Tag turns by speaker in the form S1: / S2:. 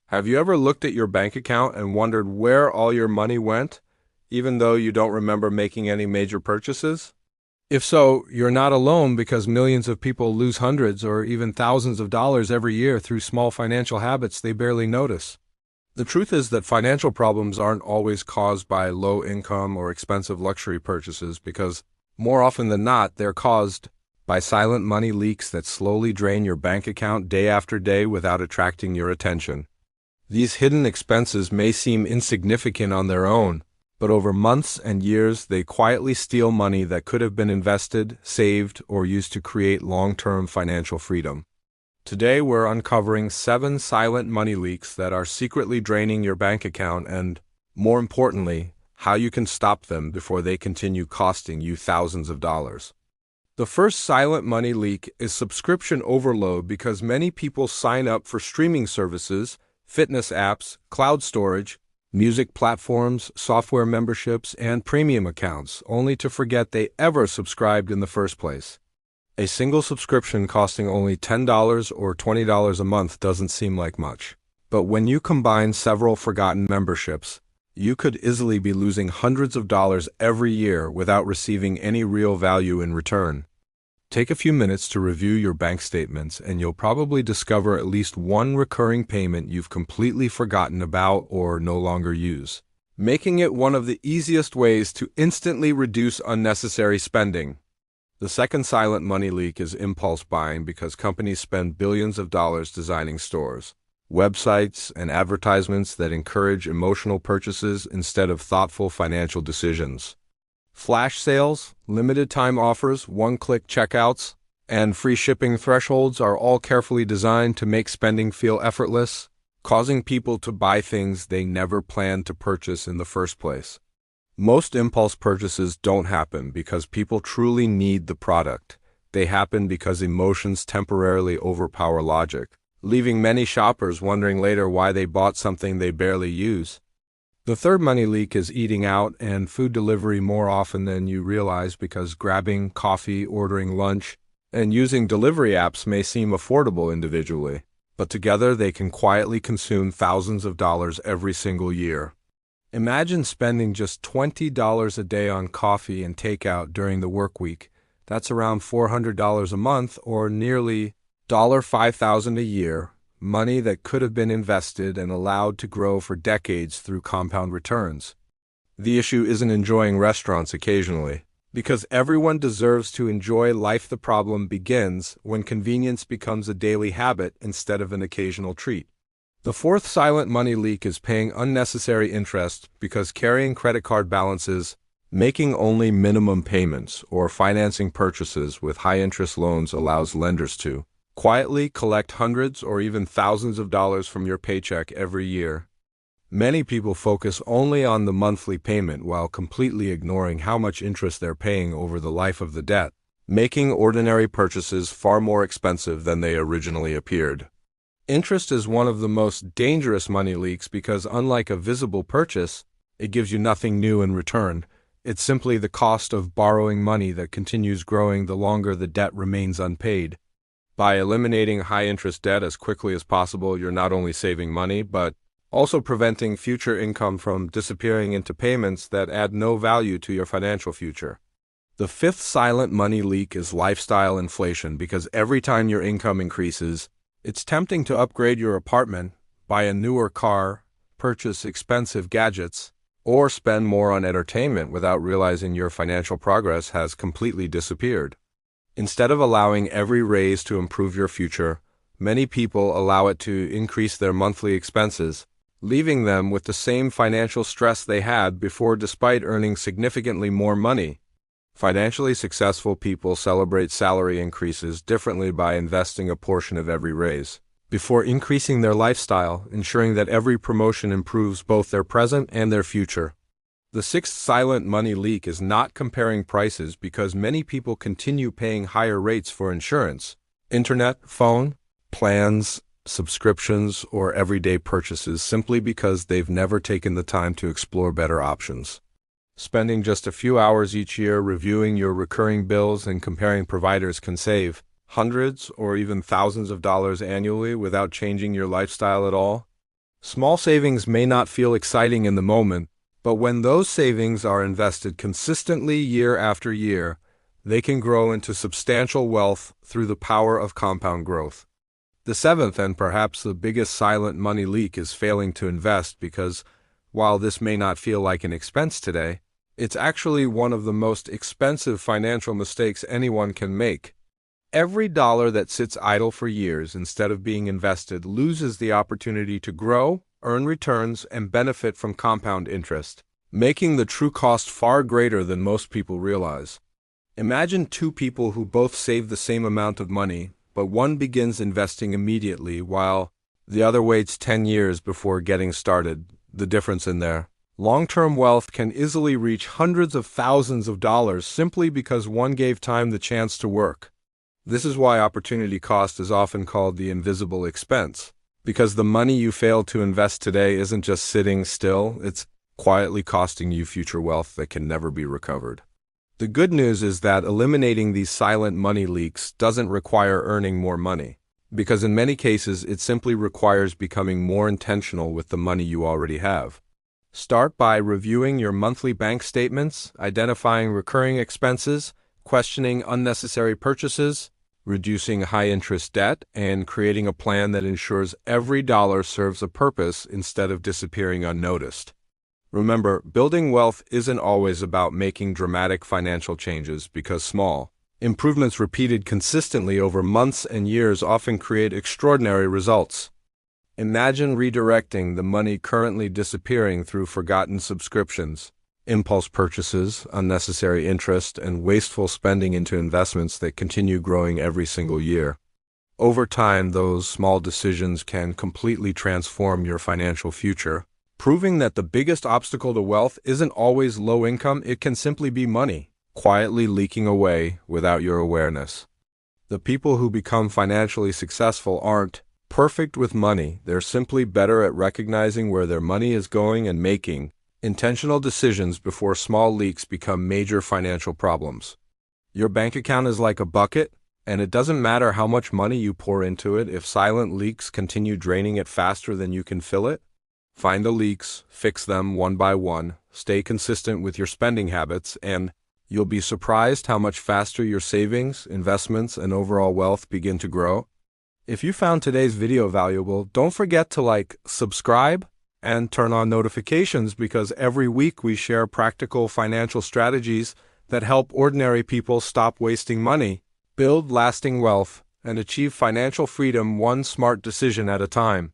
S1: Have you ever looked at your bank account and wondered where all your money went, even though you don't remember making any major purchases? If so, you're not alone because millions of people lose hundreds or even thousands of dollars every year through small financial habits they barely notice. The truth is that financial problems aren't always caused by low income or expensive luxury purchases because, more often than not, they're caused by silent money leaks that slowly drain your bank account day after day without attracting your attention. These hidden expenses may seem insignificant on their own, but over months and years they quietly steal money that could have been invested, saved, or used to create long-term financial freedom. Today we're uncovering 7 silent money leaks that are secretly draining your bank account and, more importantly, how you can stop them before they continue costing you thousands of dollars. The first silent money leak is subscription overload because many people sign up for streaming services, fitness apps, cloud storage, music platforms, software memberships, and premium accounts, only to forget they ever subscribed in the first place. A single subscription costing only $10 or $20 a month doesn't seem like much. But when you combine several forgotten memberships, you could easily be losing hundreds of dollars every year without receiving any real value in return. Take a few minutes to review your bank statements and you'll probably discover at least one recurring payment you've completely forgotten about or no longer use, making it one of the easiest ways to instantly reduce unnecessary spending. The second silent money leak is impulse buying because companies spend billions of dollars designing stores, websites, and advertisements that encourage emotional purchases instead of thoughtful financial decisions. Flash sales, limited-time offers, one-click checkouts, and free shipping thresholds are all carefully designed to make spending feel effortless, causing people to buy things they never planned to purchase in the first place. Most impulse purchases don't happen because people truly need the product. They happen because emotions temporarily overpower logic, leaving many shoppers wondering later why they bought something they barely use. The third money leak is eating out and food delivery more often than you realize because grabbing coffee, ordering lunch, and using delivery apps may seem affordable individually, but together they can quietly consume thousands of dollars every single year. Imagine spending just $20 a day on coffee and takeout during the work week. That's around $400 a month or nearly $5,000 a year. Money that could have been invested and allowed to grow for decades through compound returns. The issue isn't enjoying restaurants occasionally, because everyone deserves to enjoy life. The problem begins when convenience becomes a daily habit instead of an occasional treat. The fourth silent money leak is paying unnecessary interest because carrying credit card balances, making only minimum payments, or financing purchases with high-interest loans allows lenders to quietly collect hundreds or even thousands of dollars from your paycheck every year. Many people focus only on the monthly payment while completely ignoring how much interest they're paying over the life of the debt, making ordinary purchases far more expensive than they originally appeared. Interest is one of the most dangerous money leaks because, unlike a visible purchase, it gives you nothing new in return. It's simply the cost of borrowing money that continues growing the longer the debt remains unpaid. By eliminating high-interest debt as quickly as possible, you're not only saving money, but also preventing future income from disappearing into payments that add no value to your financial future. The fifth silent money leak is lifestyle inflation because every time your income increases, it's tempting to upgrade your apartment, buy a newer car, purchase expensive gadgets, or spend more on entertainment without realizing your financial progress has completely disappeared. Instead of allowing every raise to improve your future, many people allow it to increase their monthly expenses, leaving them with the same financial stress they had before despite earning significantly more money. Financially successful people celebrate salary increases differently by investing a portion of every raise, before increasing their lifestyle, ensuring that every promotion improves both their present and their future. The sixth silent money leak is not comparing prices because many people continue paying higher rates for insurance, internet, phone, plans, subscriptions, or everyday purchases simply because they've never taken the time to explore better options. Spending just a few hours each year reviewing your recurring bills and comparing providers can save hundreds or even thousands of dollars annually without changing your lifestyle at all. Small savings may not feel exciting in the moment, but when those savings are invested consistently year after year, they can grow into substantial wealth through the power of compound growth. The seventh and perhaps the biggest silent money leak is failing to invest because, while this may not feel like an expense today, it's actually one of the most expensive financial mistakes anyone can make. Every dollar that sits idle for years instead of being invested loses the opportunity to grow, earn returns, and benefit from compound interest, making the true cost far greater than most people realize. Imagine two people who both save the same amount of money, but one begins investing immediately while the other waits 10 years before getting started. The difference in their long-term wealth can easily reach hundreds of thousands of dollars simply because one gave time the chance to work. This is why opportunity cost is often called the invisible expense, because the money you fail to invest today isn't just sitting still, it's quietly costing you future wealth that can never be recovered. The good news is that eliminating these silent money leaks doesn't require earning more money, because in many cases it simply requires becoming more intentional with the money you already have. Start by reviewing your monthly bank statements, identifying recurring expenses, questioning unnecessary purchases, reducing high-interest debt, and creating a plan that ensures every dollar serves a purpose instead of disappearing unnoticed. Remember, building wealth isn't always about making dramatic financial changes because small improvements repeated consistently over months and years often create extraordinary results. Imagine redirecting the money currently disappearing through forgotten subscriptions, impulse purchases, unnecessary interest, and wasteful spending into investments that continue growing every single year. Over time, those small decisions can completely transform your financial future, proving that the biggest obstacle to wealth isn't always low income, it can simply be money, quietly leaking away without your awareness. The people who become financially successful aren't perfect with money, they're simply better at recognizing where their money is going and making intentional decisions before small leaks become major financial problems. Your bank account is like a bucket, and it doesn't matter how much money you pour into it if silent leaks continue draining it faster than you can fill it. Find the leaks, fix them one by one, stay consistent with your spending habits, and you'll be surprised how much faster your savings, investments, and overall wealth begin to grow. If you found today's video valuable, don't forget to subscribe, and turn on notifications because every week we share practical financial strategies that help ordinary people stop wasting money, build lasting wealth, and achieve financial freedom one smart decision at a time.